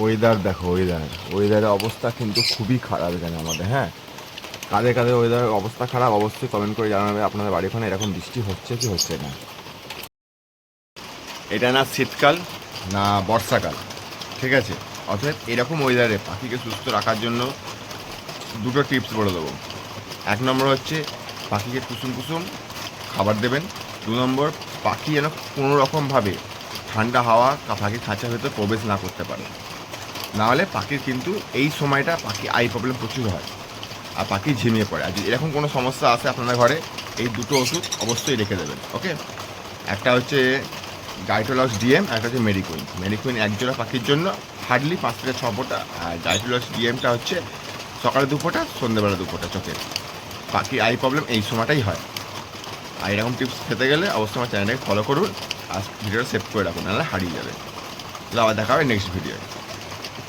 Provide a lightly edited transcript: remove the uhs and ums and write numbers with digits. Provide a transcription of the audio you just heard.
Weather দেখো, ওয়েদারের অবস্থা কিন্তু খুবই খারাপ এখানে আমাদের। হ্যাঁ, কাদের কাদের ওয়েদারের অবস্থা খারাপ অবশ্যই কমেন্ট করে জানাবে আপনাদের বাড়ি ওখানে এরকম বৃষ্টি হচ্ছে কি হচ্ছে না। এটা না শীতকাল না বর্ষাকাল, ঠিক আছে? অর্থাৎ এরকম ওয়েদারে পাখিকে সুস্থ রাখার জন্য দুটো টিপস বলে দেবো। এক নম্বর হচ্ছে পাখিকে কুসুম কুসুম খাবার দেবেন। দু নম্বর, পাখি যেন কোনো রকমভাবে ঠান্ডা হাওয়া পাখির খাঁচার ভেতর প্রবেশ না করতে পারে, নাহলে পাখির কিন্তু এই সময়টা পাখি আই প্রবলেম প্রচুর হয় আর পাখি ঝিমিয়ে পড়ে। আর যদি এরকম কোনো সমস্যা আসে আপনাদের ঘরে, এই দুটো ওষুধ অবশ্যই রেখে দেবেন, ওকে? একটা হচ্ছে ডাইটোলক্স ডিএম, একটা হচ্ছে মেডিকুইন। মেডিকুইন এক জোড়া পাখির জন্য হার্ডলি 5 থেকে 6 ফোঁটা, আর ডাইটোলক্স ডিএমটা হচ্ছে সকালে 2 ফোঁটা, সন্ধ্যেবেলা 2 ফোঁটা চোখে। পাখি আই প্রবলেম এই সময়টাই হয়। আর এরকম টিপস খেতে গেলে অবশ্যই আমার চ্যানেলটাকে ফলো করুন আর ভিডিওটা সেভ করে রাখুন, নাহলে হারিয়ে যাবে। আবার দেখা হবে নেক্সট ভিডিও।